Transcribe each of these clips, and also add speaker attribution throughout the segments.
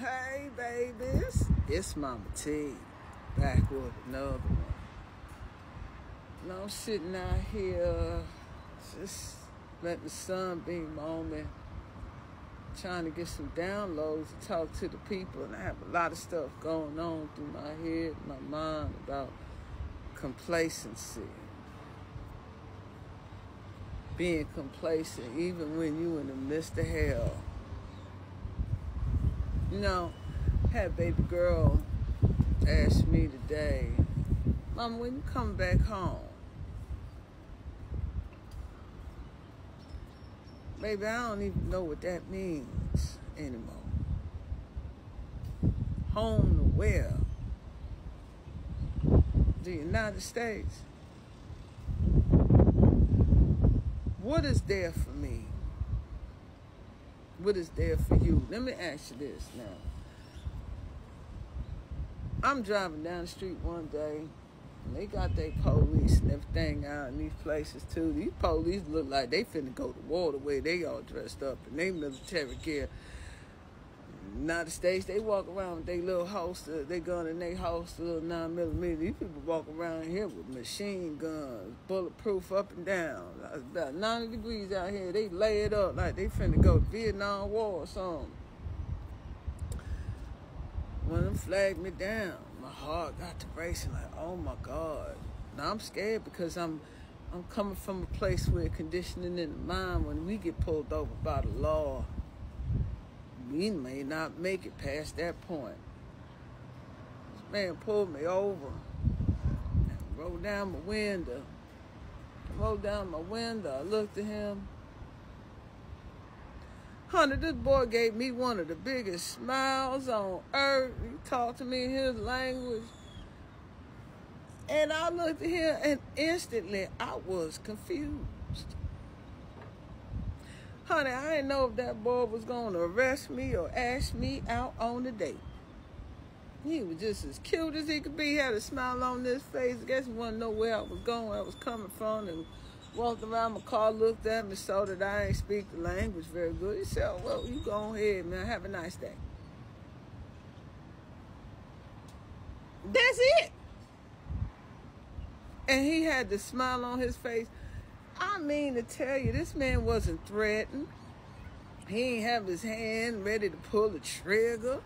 Speaker 1: Hey babies, it's MahMah Tea, back with another one. And I'm sitting out here, just letting the sun beam on me, trying to get some downloads to talk to the people. And I have a lot of stuff going on through my head, my mind about complacency. Being complacent even when you're in the midst of hell. You know, I had a baby girl ask me today, Mama, when you come back home? Baby, I don't even know what that means anymore. Home to where? The United States. What is there for me? What is there for you? Let me ask you this now. I'm driving down the street one day, and they got their police and everything out in these places too. These police look like they finna go to war the way they all dressed up in their military gear. United States, they walk around with their little holster, they gun in their holster, little 9mm. These people walk around here with machine guns, bulletproof up and down. It's about 90 degrees out here. They lay it up like they finna go to Vietnam War or something. One of them flagged me down. My heart got to racing like, oh my God. Now I'm scared because I'm coming from a place where conditioning in the mind, when we get pulled over by the law, we may not make it past that point. This man pulled me over and rolled down my window. I looked at him. Honey, this boy gave me one of the biggest smiles on earth. He talked to me in his language. And I looked at him and instantly I was confused. Honey, I didn't know if that boy was going to arrest me or ask me out on a date. He was just as cute as he could be. He had a smile on his face. I guess he wanted to know where I was going, where I was coming from. And walked around my car, looked at me, saw that I ain't speak the language very good. He said, oh, well, you go ahead, man. Have a nice day. That's it. And he had the smile on his face. I mean to tell you, this man wasn't threatened. He ain't have his hand ready to pull the trigger,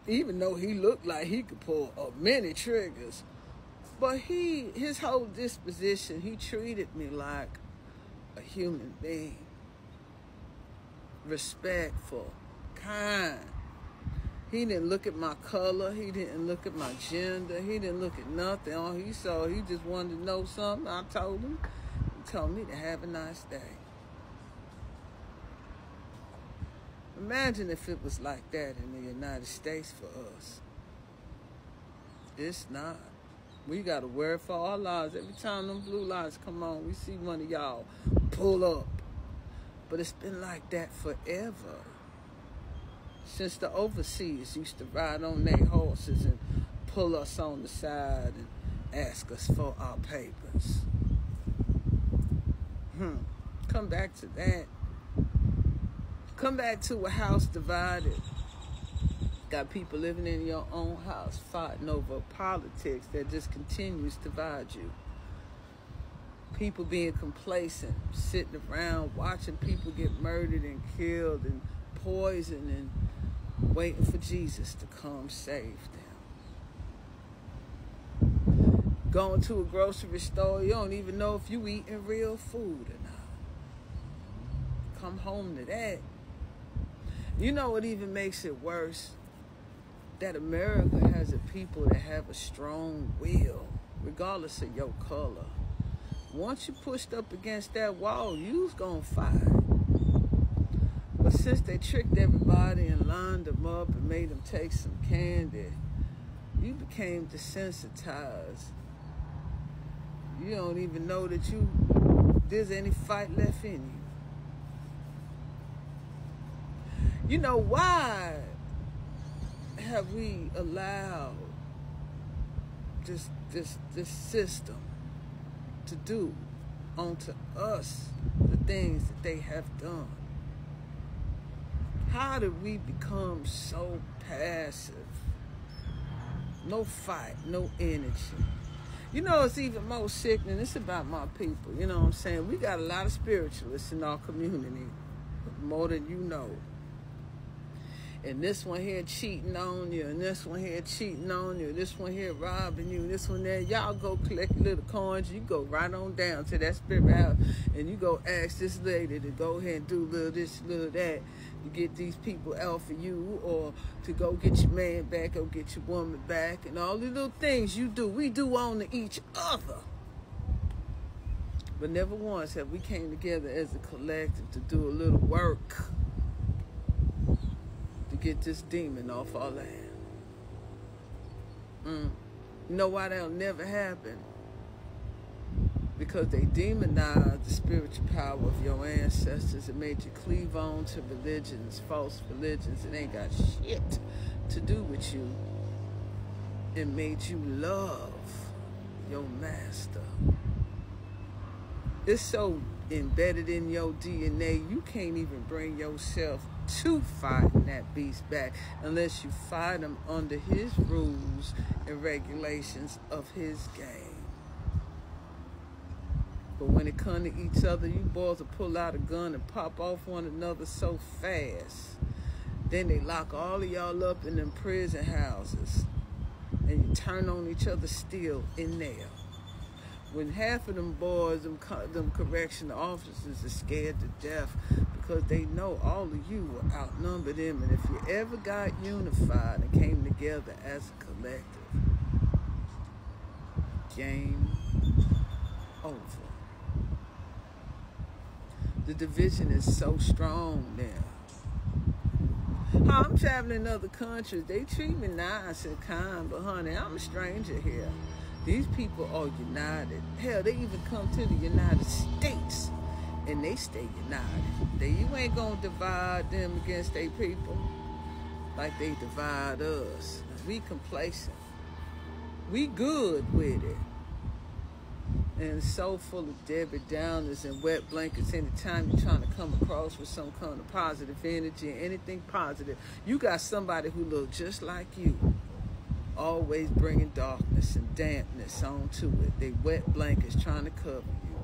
Speaker 1: even though he looked like he could pull many triggers. But his whole disposition, he treated me like a human being. Respectful, kind. He didn't look at my color. He didn't look at my gender. He didn't look at nothing. All he saw, he just wanted to know something. I told him. Told me to have a nice day. Imagine if it was like that in the United States for us. It's not. We got to wear it for our lives. Every time them blue lights come on, we see one of y'all pull up. But it's been like that forever. Since the overseas used to ride on their horses and pull us on the side and ask us for our papers. Come back to that. Come back to a house divided. Got people living in your own house fighting over politics that just continues to divide you. People being complacent, sitting around watching people get murdered and killed and poisoned and waiting for Jesus to come save them. Going to a grocery store, you don't even know if you eating real food or not. Come home to that. You know what even makes it worse? That America has a people that have a strong will, regardless of your color. Once you pushed up against that wall, you's gonna fight. But since they tricked everybody and lined them up and made them take some candy, you became desensitized. You don't even know that there's any fight left in you. You know, why have we allowed this system to do onto us the things that they have done? How did we become so passive? No fight, no energy. You know, it's even more sickening. It's about my people. You know what I'm saying? We got a lot of spiritualists in our community, more than you know. And this one here cheating on you, and this one here cheating on you, this one here robbing you, this one there. Y'all go collect little coins. You go right on down to that spirit house, and you go ask this lady to go ahead and do little this, little that, to get these people out for you, or to go get your man back, or get your woman back, and all the little things you do. We do on to each other. But never once have we came together as a collective to do a little work to get this demon off our land. You know why that'll never happen? Because they demonized the spiritual power of your ancestors and made you cleave on to religions, false religions. It ain't got shit to do with you. It made you love your master. It's so embedded in your DNA, you can't even bring yourself to fighting that beast back unless you fight him under his rules and regulations of his game. But when it comes to each other, you boys will pull out a gun and pop off one another so fast. Then they lock all of y'all up in them prison houses, and you turn on each other still in there. When half of them boys, them correctional officers, are scared to death because they know all of you will outnumber them. And if you ever got unified and came together as a collective, game over. The division is so strong now. I'm traveling in other countries. They treat me nice and kind, but honey, I'm a stranger here. These people are united. Hell, they even come to the United States and they stay united. You ain't gonna divide them against their people like they divide us. We complacent. We good with it. And it's so full of Debbie Downers and wet blankets. Anytime you're trying to come across with some kind of positive energy and anything positive, you got somebody who looks just like you, always bringing darkness and dampness onto it. They wet blankets trying to cover you.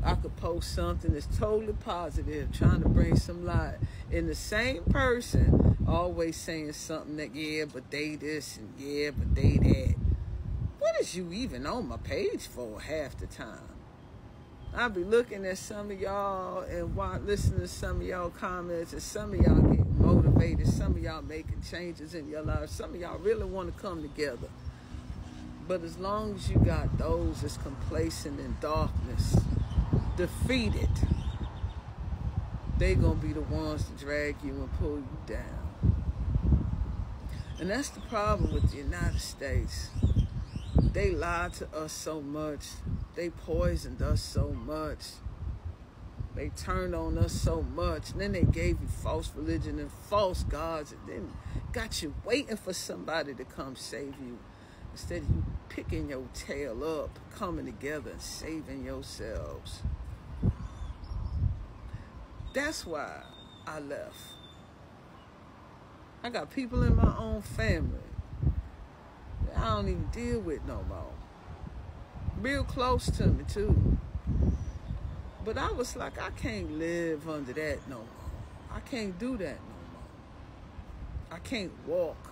Speaker 1: I could post something that's totally positive, trying to bring some light, and the same person always saying something that, yeah, but they this, and yeah, but they that. What is you even on my page for half the time? I'll be looking at some of y'all and listening to some of y'all comments, and some of y'all getting motivated, some of y'all making changes in your life, some of y'all really want to come together. But as long as you got those that's complacent in darkness, defeated, they gonna be the ones to drag you and pull you down. And that's the problem with the United States. They lied to us so much. They poisoned us so much. They turned on us so much. And then they gave you false religion and false gods, and then got you waiting for somebody to come save you, instead of you picking your tail up, coming together and saving yourselves. That's why I left. I got people in my own family that I don't even deal with no more. Real close to me too. But I was like, I can't live under that no more. I can't do that no more. I can't walk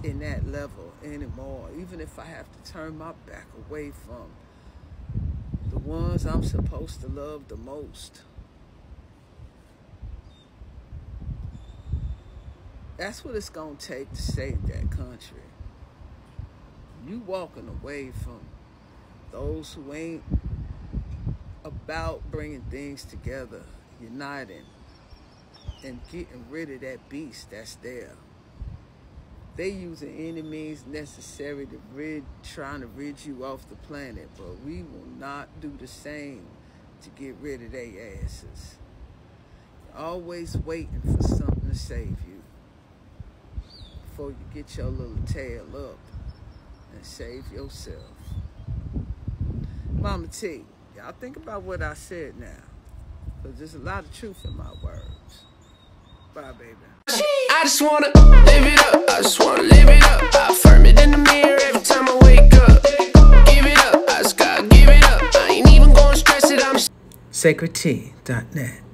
Speaker 1: in that level anymore, even if I have to turn my back away from the ones I'm supposed to love the most. That's what it's gonna take to save that country. You walking away from those who ain't about bringing things together, uniting, and getting rid of that beast that's there. They using any means necessary to trying to rid you off the planet, but we will not do the same to get rid of their asses. Always waiting for something to save you before you get your little tail up and save yourself. MahMah Tea, y'all think about what I said now, because there's a lot of truth in my words. Bye, baby.
Speaker 2: I just wanna live it up. I just wanna live it up. I affirm it in the mirror every time I wake up. Give it up. I just gotta give it up. I ain't even gonna stress it. I'm
Speaker 1: sacredtea.net